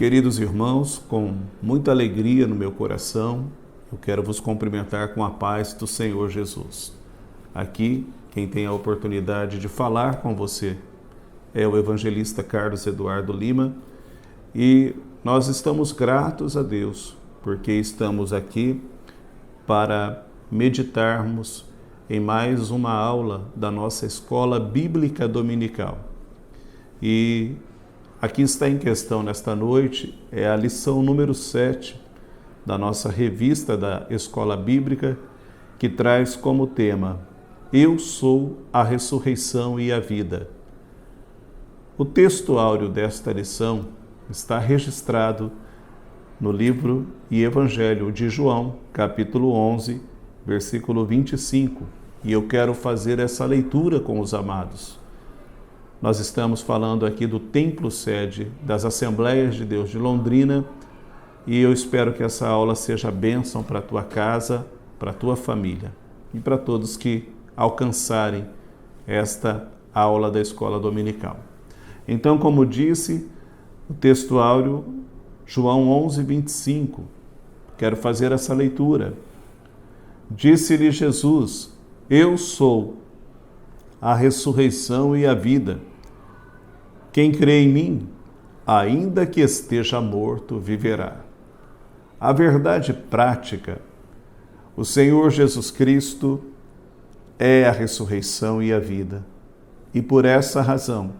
Queridos irmãos, com muita alegria no meu coração, eu quero vos cumprimentar com a paz do Senhor Jesus. Aqui, quem tem a oportunidade de falar com você é o evangelista Carlos Eduardo Lima e nós estamos gratos a Deus porque estamos aqui para meditarmos em mais uma aula da nossa Escola Bíblica Dominical. E aqui está em questão nesta noite é a lição número 7 da nossa revista da Escola Bíblica, que traz como tema Eu sou a ressurreição e a vida. O texto áureo desta lição está registrado no livro e Evangelho de João, capítulo 11, versículo 25, e eu quero fazer essa leitura com os amados. Nós estamos falando aqui do templo sede das Assembleias de Deus de Londrina e eu espero que essa aula seja bênção para a tua casa, para a tua família e para todos que alcançarem esta aula da Escola Dominical. Então, como disse, o texto áureo, João 11, 25, quero fazer essa leitura. Disse-lhe Jesus, eu sou a ressurreição e a vida. Quem crê em mim, ainda que esteja morto, viverá. A verdade prática, o Senhor Jesus Cristo é a ressurreição e a vida. E por essa razão,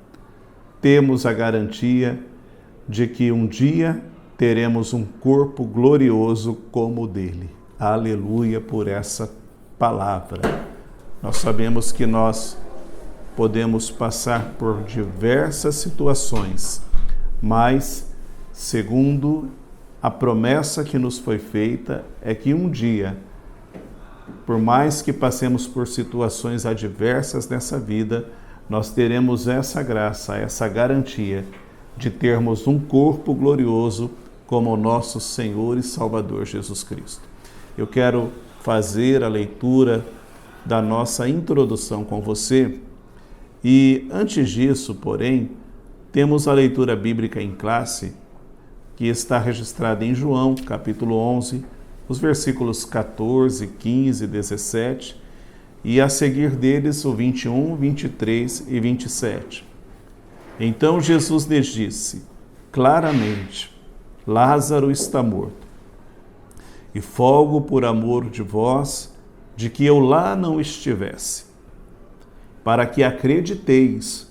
temos a garantia de que um dia teremos um corpo glorioso como o dele. Aleluia por essa palavra. Nós sabemos que nós podemos passar por diversas situações, mas, segundo a promessa que nos foi feita, é que um dia, por mais que passemos por situações adversas nessa vida, nós teremos essa graça, essa garantia de termos um corpo glorioso como o nosso Senhor e Salvador Jesus Cristo. Eu quero fazer a leitura da nossa introdução com você e, antes disso, porém, temos a leitura bíblica em classe que está registrada em João, capítulo 11, os versículos 14, 15 e 17, e a seguir deles o 21, 23 e 27. Então Jesus lhes disse, claramente, Lázaro está morto, e folgo por amor de vós, de que eu lá não estivesse, para que acrediteis.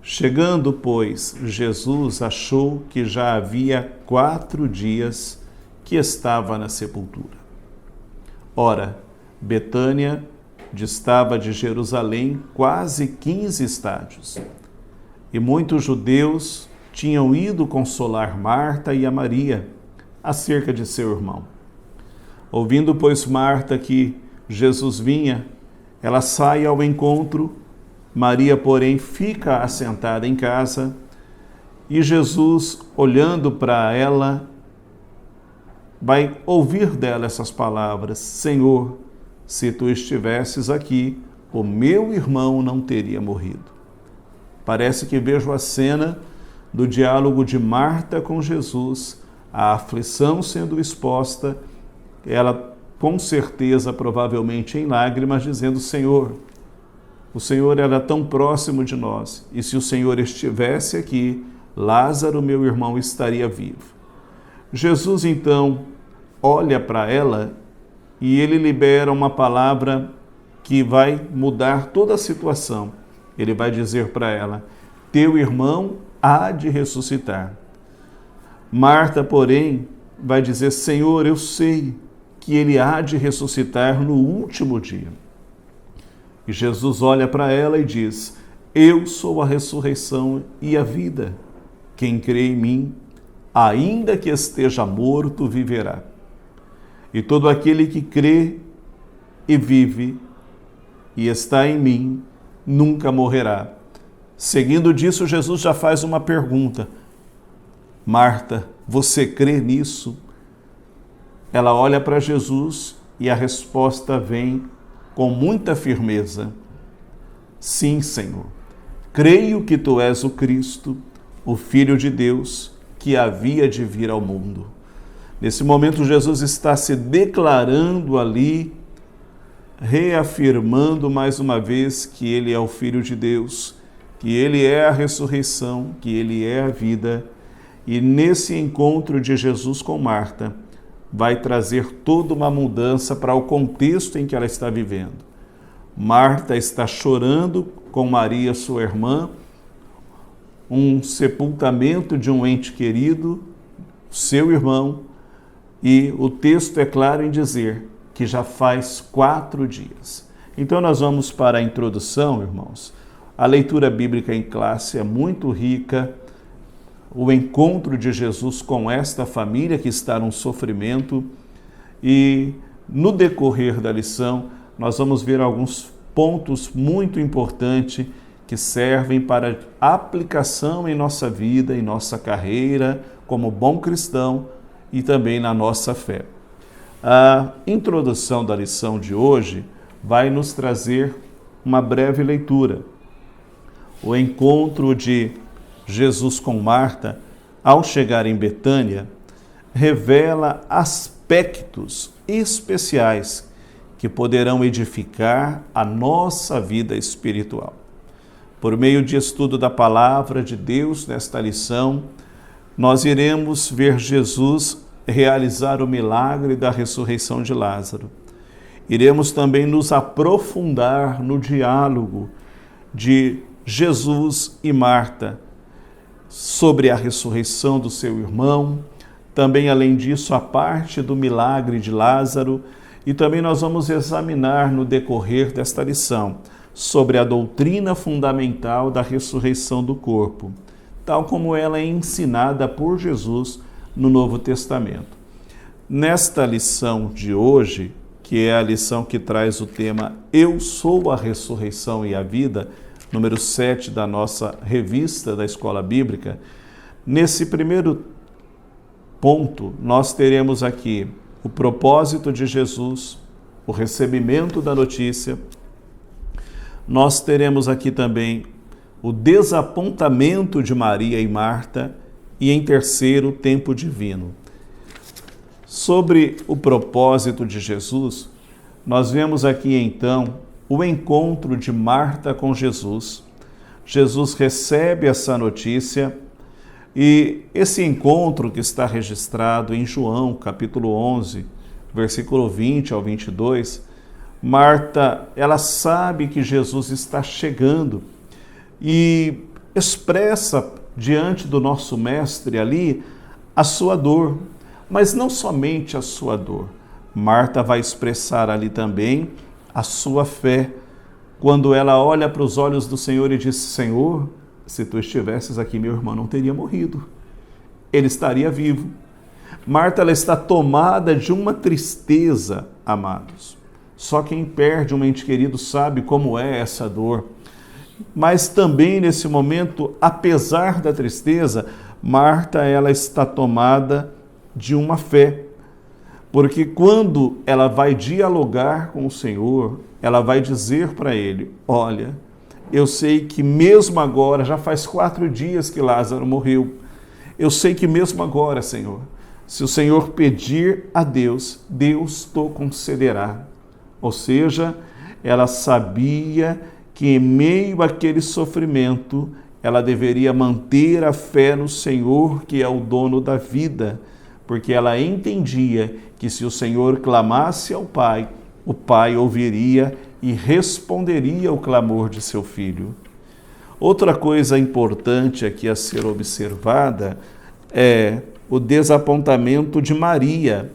Chegando, pois, Jesus achou que já havia 4 dias que estava na sepultura. Ora, Betânia distava de Jerusalém quase 15 estádios, e muitos judeus tinham ido consolar Marta e a Maria acerca de seu irmão. Ouvindo, pois, Marta que Jesus vinha, ela sai ao encontro, Maria, porém, fica assentada em casa, e Jesus, olhando para ela, vai ouvir dela essas palavras, Senhor, se tu estivesses aqui, o meu irmão não teria morrido. Parece que vejo a cena do diálogo de Marta com Jesus, a aflição sendo exposta, ela com certeza, provavelmente em lágrimas, dizendo, Senhor, o Senhor era tão próximo de nós, e se o Senhor estivesse aqui, Lázaro, meu irmão, estaria vivo. Jesus, então, olha para ela e ele libera uma palavra que vai mudar toda a situação. Ele vai dizer para ela, teu irmão há de ressuscitar. Marta, porém, vai dizer, Senhor, eu sei que ele há de ressuscitar no último dia. E Jesus olha para ela e diz, eu sou a ressurreição e a vida. Quem crê em mim, ainda que esteja morto, viverá. E todo aquele que crê e vive e está em mim, nunca morrerá. Seguindo disso, Jesus já faz uma pergunta. Marta, você crê nisso? Ela olha para Jesus e a resposta vem com muita firmeza. Sim, Senhor. Creio que tu és o Cristo, o Filho de Deus, que havia de vir ao mundo. Nesse momento, Jesus está se declarando ali, reafirmando mais uma vez que Ele é o Filho de Deus, que Ele é a ressurreição, que Ele é a vida. E nesse encontro de Jesus com Marta, vai trazer toda uma mudança para o contexto em que ela está vivendo. Marta está chorando com Maria, sua irmã, um sepultamento de um ente querido, seu irmão, e o texto é claro em dizer que já faz 4 dias. Então nós vamos para a introdução, irmãos. A leitura bíblica em classe é muito rica, o encontro de Jesus com esta família que está num sofrimento, e no decorrer da lição nós vamos ver alguns pontos muito importantes que servem para aplicação em nossa vida, em nossa carreira como bom cristão e também na nossa fé. A introdução da lição de hoje vai nos trazer uma breve leitura. O encontro de Jesus com Marta, ao chegar em Betânia, revela aspectos especiais que poderão edificar a nossa vida espiritual. Por meio de estudo da palavra de Deus nesta lição, nós iremos ver Jesus realizar o milagre da ressurreição de Lázaro. Iremos também nos aprofundar no diálogo de Jesus e Marta sobre a ressurreição do seu irmão, também, além disso, a parte do milagre de Lázaro, e também nós vamos examinar no decorrer desta lição sobre a doutrina fundamental da ressurreição do corpo, tal como ela é ensinada por Jesus no Novo Testamento. Nesta lição de hoje, que é a lição que traz o tema Eu sou a ressurreição e a vida, número 7 da nossa revista da Escola Bíblica, nesse primeiro ponto nós teremos aqui o propósito de Jesus, o recebimento da notícia. Nós teremos aqui também o desapontamento de Maria e Marta e, em terceiro, o tempo divino. Sobre o propósito de Jesus, nós vemos aqui então o encontro de Marta com Jesus. Jesus recebe essa notícia e esse encontro que está registrado em João, capítulo 11, versículo 20 ao 22, Marta, ela sabe que Jesus está chegando e expressa diante do nosso mestre ali a sua dor, mas não somente a sua dor. Marta vai expressar ali também a sua fé, quando ela olha para os olhos do Senhor e diz: Senhor, se tu estivesses aqui, meu irmão não teria morrido, ele estaria vivo. Marta, ela está tomada de uma tristeza, amados. Só quem perde um ente querido sabe como é essa dor. Mas também nesse momento, apesar da tristeza, Marta, ela está tomada de uma fé. Porque quando ela vai dialogar com o Senhor, ela vai dizer para ele: olha, eu sei que mesmo agora, já faz 4 dias que Lázaro morreu, eu sei que mesmo agora, Senhor, se o Senhor pedir a Deus, Deus te concederá. Ou seja, ela sabia que em meio àquele sofrimento, ela deveria manter a fé no Senhor, que é o dono da vida, porque ela entendia que se o Senhor clamasse ao Pai, o Pai ouviria e responderia o clamor de seu filho. Outra coisa importante aqui a ser observada é o desapontamento de Maria.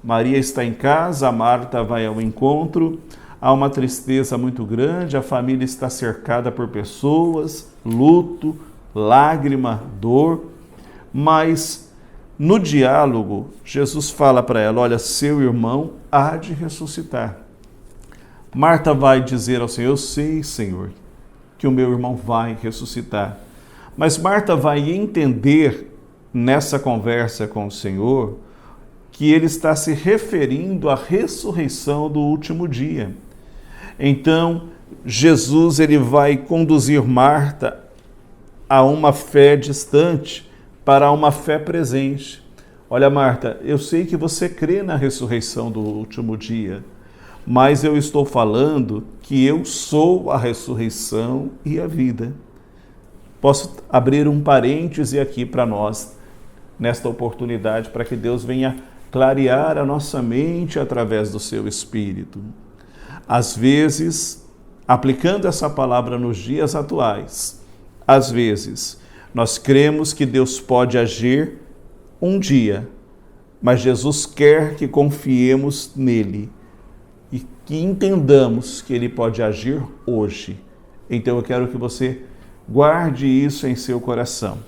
Maria está em casa, Marta vai ao encontro, há uma tristeza muito grande, a família está cercada por pessoas, luto, lágrima, dor, mas no diálogo, Jesus fala para ela: olha, seu irmão há de ressuscitar. Marta vai dizer ao Senhor: eu sei, Senhor, que o meu irmão vai ressuscitar. Mas Marta vai entender nessa conversa com o Senhor que ele está se referindo à ressurreição do último dia. Então, Jesus ele vai conduzir Marta a uma fé distante, para uma fé presente. Olha, Marta, eu sei que você crê na ressurreição do último dia, mas eu estou falando que eu sou a ressurreição e a vida. Posso abrir um parêntese aqui para nós, nesta oportunidade, para que Deus venha clarear a nossa mente através do seu Espírito. Às vezes, aplicando essa palavra nos dias atuais, às vezes, nós cremos que Deus pode agir um dia, mas Jesus quer que confiemos nele e que entendamos que ele pode agir hoje. Então eu quero que você guarde isso em seu coração.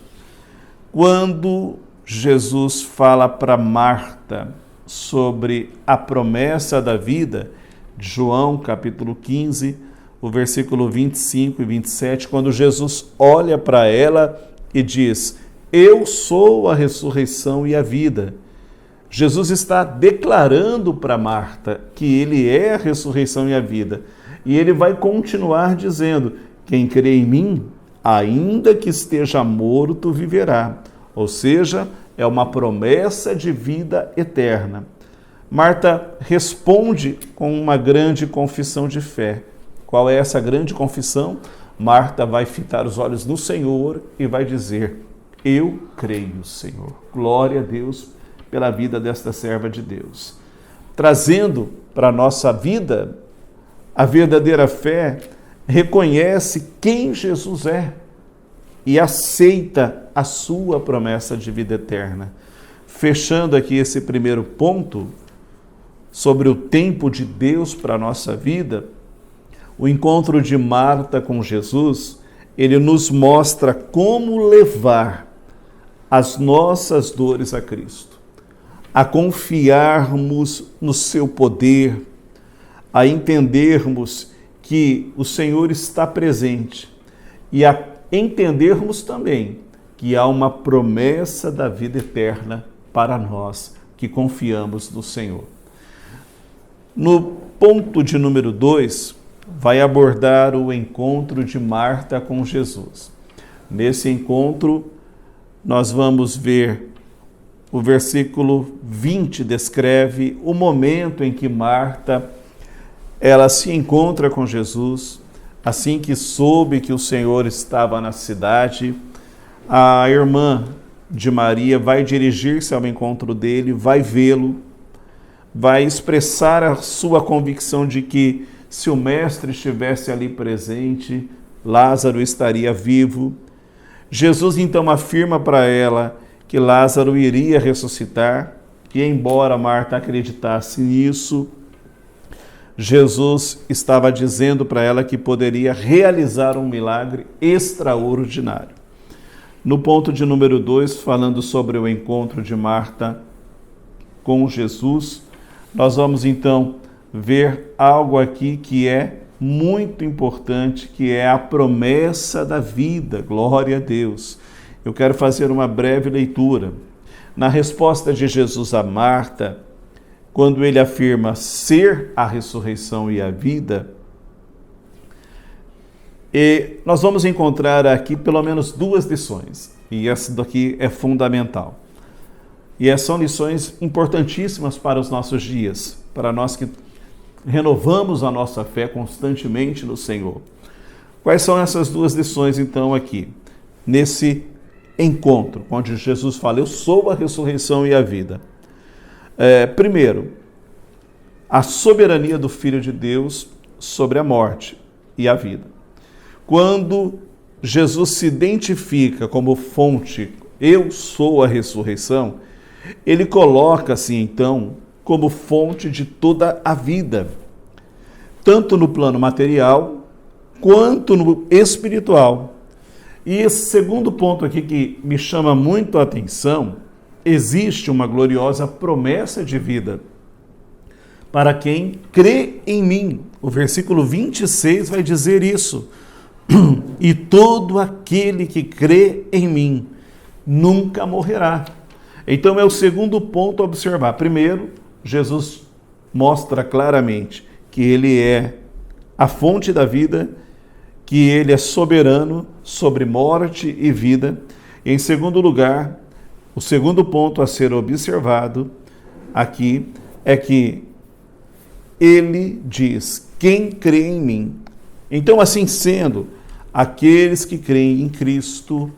Quando Jesus fala para Marta sobre a promessa da vida, de João capítulo 15, o versículo 25 e 27, quando Jesus olha para ela e diz: eu sou a ressurreição e a vida. Jesus está declarando para Marta que ele é a ressurreição e a vida. E ele vai continuar dizendo: quem crê em mim, ainda que esteja morto, viverá. Ou seja, é uma promessa de vida eterna. Marta responde com uma grande confissão de fé. Qual é essa grande confissão? Marta vai fitar os olhos no Senhor e vai dizer: eu creio, Senhor. Glória a Deus pela vida desta serva de Deus. Trazendo para a nossa vida, a verdadeira fé reconhece quem Jesus é e aceita a sua promessa de vida eterna. Fechando aqui esse primeiro ponto sobre o tempo de Deus para a nossa vida, o encontro de Marta com Jesus, ele nos mostra como levar as nossas dores a Cristo, a confiarmos no seu poder, a entendermos que o Senhor está presente e a entendermos também que há uma promessa da vida eterna para nós que confiamos no Senhor. No ponto de número 2, vai abordar o encontro de Marta com Jesus. Nesse encontro, nós vamos ver o versículo 20 descreve o momento em que Marta ela se encontra com Jesus. Assim que soube que o Senhor estava na cidade, a irmã de Maria vai dirigir-se ao encontro dele, vai vê-lo, vai expressar a sua convicção de que se o mestre estivesse ali presente, Lázaro estaria vivo. Jesus então afirma para ela que Lázaro iria ressuscitar, e embora Marta acreditasse nisso, Jesus estava dizendo para ela que poderia realizar um milagre extraordinário. No ponto de número 2, falando sobre o encontro de Marta com Jesus, nós vamos então ver algo aqui que é muito importante, que é a promessa da vida. Glória a Deus. Eu quero fazer uma breve leitura. Na resposta de Jesus a Marta, quando ele afirma ser a ressurreição e a vida, nós vamos encontrar aqui pelo menos 2 lições, e essa daqui é fundamental. E são lições importantíssimas para os nossos dias, para nós que renovamos a nossa fé constantemente no Senhor. Quais são essas 2 lições, então, aqui, nesse encontro, onde Jesus fala: eu sou a ressurreição e a vida? Primeiro, a soberania do Filho de Deus sobre a morte e a vida. Quando Jesus se identifica como fonte, eu sou a ressurreição, ele coloca-se então como fonte de toda a vida, tanto no plano material quanto no espiritual. E esse segundo ponto aqui que me chama muito a atenção: existe uma gloriosa promessa de vida para quem crê em mim. O versículo 26 vai dizer isso: e todo aquele que crê em mim nunca morrerá. Então é o segundo ponto a observar. Primeiro, Jesus mostra claramente que ele é a fonte da vida, que ele é soberano sobre morte e vida. E, em segundo lugar, O segundo ponto a ser observado aqui é que ele diz: quem crê em mim. Então, assim sendo, aqueles que creem em Cristo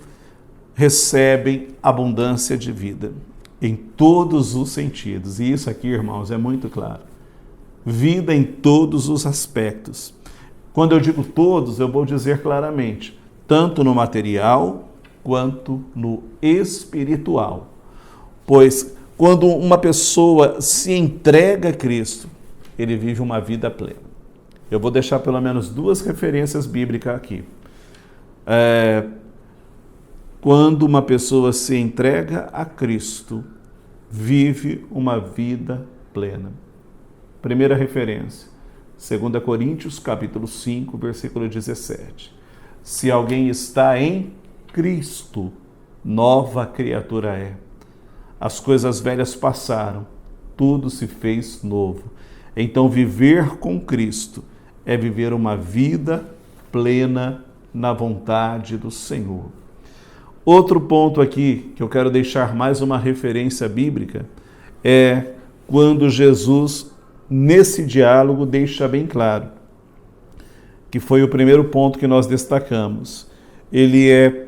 recebem abundância de vida em todos os sentidos. E isso aqui, irmãos, é muito claro. Vida em todos os aspectos. Quando eu digo todos, eu vou dizer claramente, tanto no material quanto no espiritual. Pois quando uma pessoa se entrega a Cristo, ele vive uma vida plena. Eu vou deixar pelo menos 2 referências bíblicas aqui. Quando uma pessoa se entrega a Cristo, vive uma vida plena. Primeira referência, 2 Coríntios, capítulo 5, versículo 17. Se alguém está em Cristo, nova criatura é. As coisas velhas passaram, tudo se fez novo. Então, viver com Cristo é viver uma vida plena na vontade do Senhor. Outro ponto aqui, que eu quero deixar mais uma referência bíblica, é quando Jesus, nesse diálogo, deixa bem claro, que foi o primeiro ponto que nós destacamos. Ele é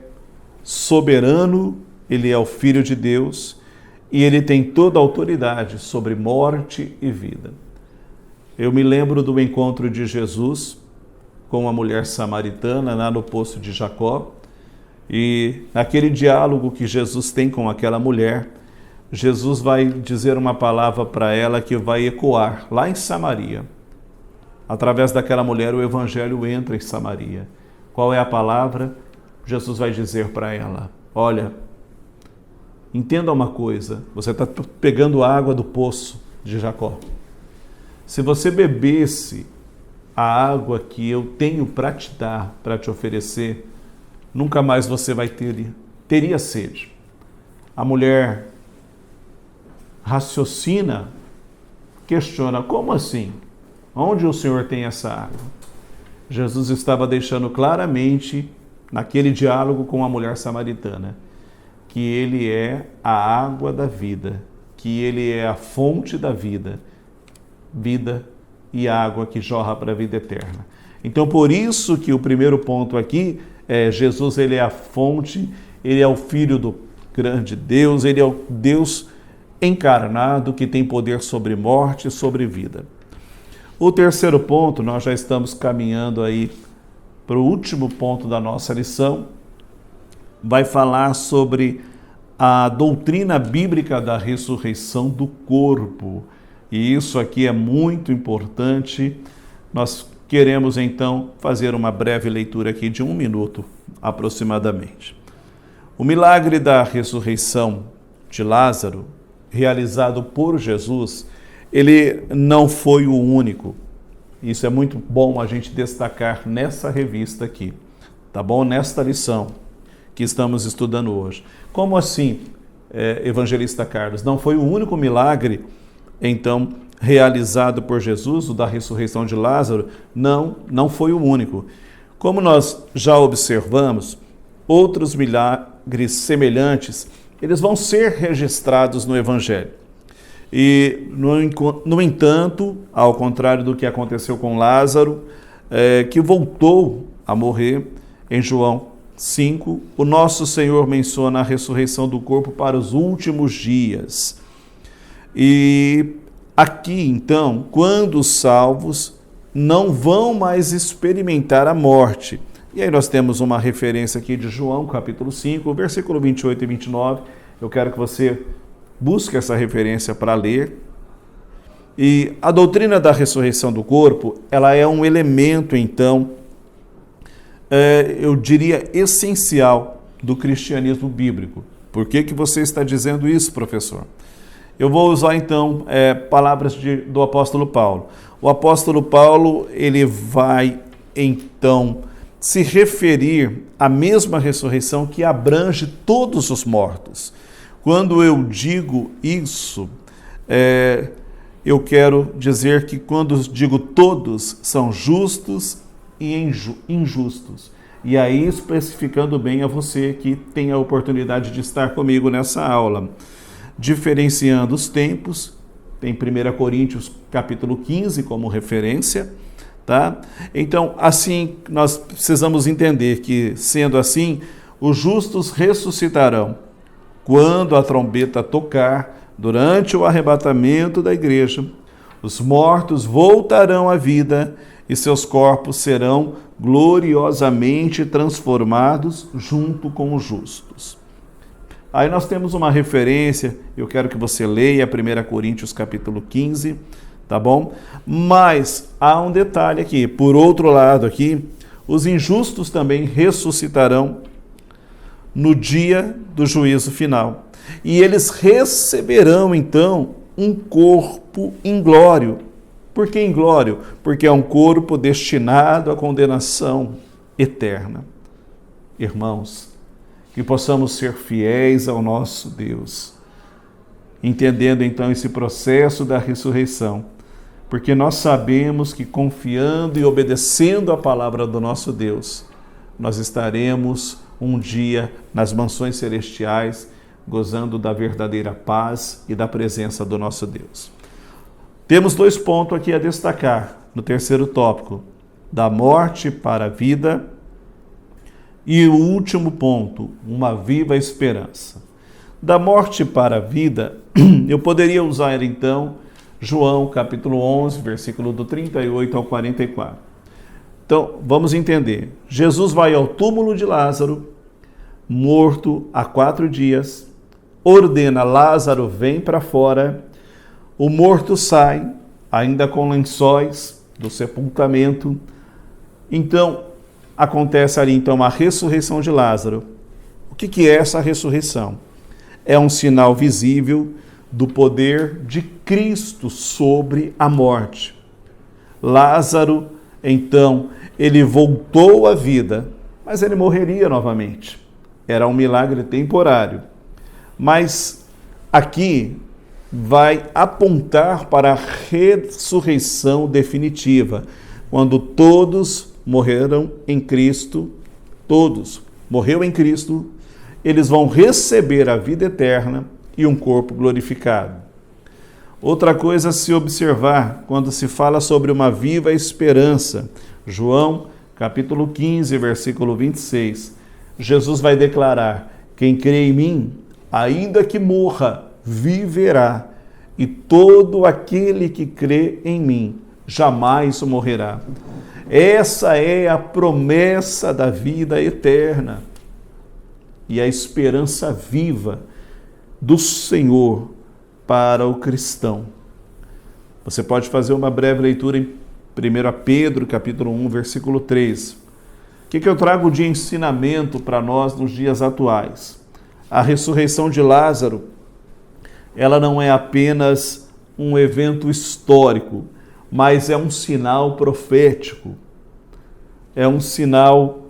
soberano, ele é o Filho de Deus e ele tem toda a autoridade sobre morte e vida. Eu me lembro do encontro de Jesus com a mulher samaritana lá no poço de Jacó, e naquele diálogo que Jesus tem com aquela mulher, Jesus vai dizer uma palavra para ela que vai ecoar lá em Samaria. Através daquela mulher, o evangelho entra em Samaria. Qual é a palavra? Jesus vai dizer para ela: olha, entenda uma coisa, você está pegando água do poço de Jacó. Se você bebesse a água que eu tenho para te dar, para te oferecer, nunca mais você teria sede. A mulher raciocina, questiona: como assim? Onde o Senhor tem essa água? Jesus estava deixando claramente, naquele diálogo com a mulher samaritana, que ele é a água da vida, que ele é a fonte da vida, vida e água que jorra para a vida eterna. Então, por isso que o primeiro ponto aqui é Jesus, ele é a fonte, ele é o Filho do grande Deus, ele é o Deus encarnado que tem poder sobre morte e sobre vida. O terceiro ponto, nós já estamos caminhando aí para o último ponto da nossa lição, vai falar sobre a doutrina bíblica da ressurreição do corpo. E isso aqui é muito importante. Nós queremos então fazer uma breve leitura aqui de 1 minuto aproximadamente. O milagre da ressurreição de Lázaro, realizado por Jesus, ele não foi o único. Isso é muito bom a gente destacar nessa revista aqui, tá bom? Nesta lição que estamos estudando hoje. Como assim, evangelista Carlos? Não foi o único milagre, então, realizado por Jesus, o da ressurreição de Lázaro? Não foi o único. Como nós já observamos, outros milagres semelhantes, eles vão ser registrados no Evangelho. E, no entanto, ao contrário do que aconteceu com Lázaro, que voltou a morrer, em João 5, o nosso Senhor menciona a ressurreição do corpo para os últimos dias. E aqui, então, quando os salvos não vão mais experimentar a morte. E aí nós temos uma referência aqui de João, capítulo 5, versículo 28 e 29. Eu quero que você busque essa referência para ler. E a doutrina da ressurreição do corpo, ela é um elemento, então, eu diria, essencial do cristianismo bíblico. Por que você está dizendo isso, professor? Eu vou usar, então, palavras do apóstolo Paulo. O apóstolo Paulo, ele vai, então, se referir à mesma ressurreição que abrange todos os mortos. Quando eu digo isso, eu quero dizer que quando digo todos, são justos e injustos. E aí, especificando bem a você que tem a oportunidade de estar comigo nessa aula, diferenciando os tempos, tem 1 Coríntios capítulo 15 como referência, tá? Então, assim, nós precisamos entender que, sendo assim, os justos ressuscitarão quando a trombeta tocar durante o arrebatamento da igreja. Os mortos voltarão à vida e seus corpos serão gloriosamente transformados junto com os justos. Aí nós temos uma referência, eu quero que você leia 1 Coríntios capítulo 15, tá bom? Mas há um detalhe aqui, por outro lado aqui, os injustos também ressuscitarão no dia do juízo final. E eles receberão então um corpo inglório. Por que inglório? Porque é um corpo destinado à condenação eterna. Irmãos, que possamos ser fiéis ao nosso Deus, entendendo então esse processo da ressurreição, porque nós sabemos que confiando e obedecendo a palavra do nosso Deus, nós estaremos um dia nas mansões celestiais, gozando da verdadeira paz e da presença do nosso Deus. Temos 2 pontos aqui a destacar no terceiro tópico, da morte para a vida, e o último ponto, uma viva esperança. Da morte para a vida, eu poderia usar então João capítulo 11, versículo do 38 ao 44. Então, vamos entender. Jesus vai ao túmulo de Lázaro, morto há 4 dias, ordena Lázaro, vem para fora. O morto sai, ainda com lençóis do sepultamento. Então, acontece ali então a ressurreição de Lázaro. O que é essa ressurreição? É um sinal visível do poder de Cristo sobre a morte. Lázaro, então, ele voltou à vida, mas ele morreria novamente. Era um milagre temporário. Mas aqui vai apontar para a ressurreição definitiva, quando todos morreram em Cristo, todos morreram em Cristo, eles vão receber a vida eterna e um corpo glorificado. Outra coisa a se observar quando se fala sobre uma viva esperança, João capítulo 15, versículo 26, Jesus vai declarar: quem crê em mim, ainda que morra, viverá, e todo aquele que crê em mim jamais morrerá. Essa é a promessa da vida eterna e a esperança viva do Senhor para o cristão. Você pode fazer uma breve leitura em 1 Pedro, capítulo 1, versículo 3. O que eu trago de ensinamento para nós nos dias atuais? A ressurreição de Lázaro, ela não é apenas um evento histórico, mas é um sinal profético. É um sinal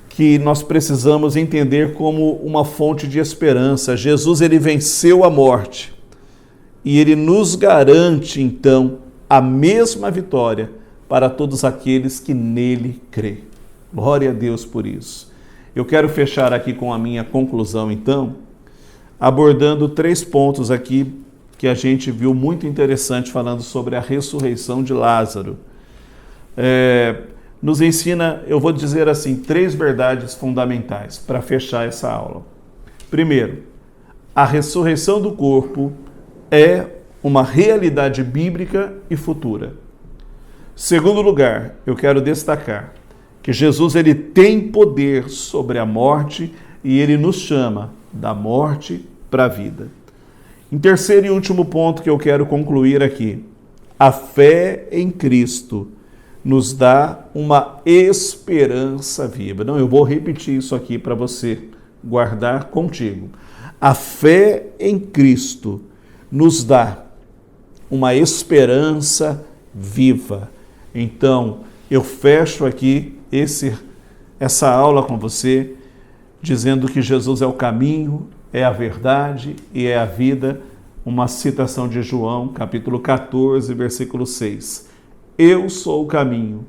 que nós precisamos entender como uma fonte de esperança. Jesus, ele venceu a morte e ele nos garante, então, a mesma vitória para todos aqueles que nele crê. Glória a Deus por isso. Eu quero fechar aqui com a minha conclusão, então, abordando 3 pontos aqui que a gente viu muito interessante falando sobre a ressurreição de Lázaro. Nos ensina, eu vou dizer assim, 3 verdades fundamentais para fechar essa aula. Primeiro, a ressurreição do corpo é uma realidade bíblica e futura. Segundo lugar, eu quero destacar que Jesus, ele tem poder sobre a morte e ele nos chama da morte para a vida. Em terceiro e último ponto que eu quero concluir aqui, a fé em Cristo nos dá uma esperança viva. Não, eu vou repetir isso aqui para você guardar contigo. A fé em Cristo nos dá uma esperança viva. Então, eu fecho aqui essa aula com você, dizendo que Jesus é o caminho, é a verdade e é a vida. Uma citação de João, capítulo 14, versículo 6. Eu sou o caminho,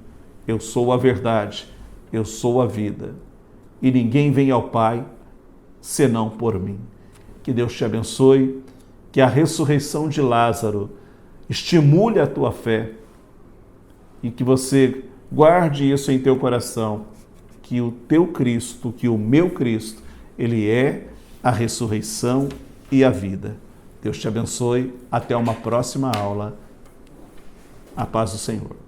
eu sou a verdade eu sou a vida, e ninguém vem ao Pai senão por mim. Que Deus te abençoe, que a ressurreição de Lázaro estimule a tua fé e que você guarde isso em teu coração, que o teu Cristo, que o meu Cristo, ele é a ressurreição e a vida. Deus te abençoe. Até uma próxima aula. A paz do Senhor.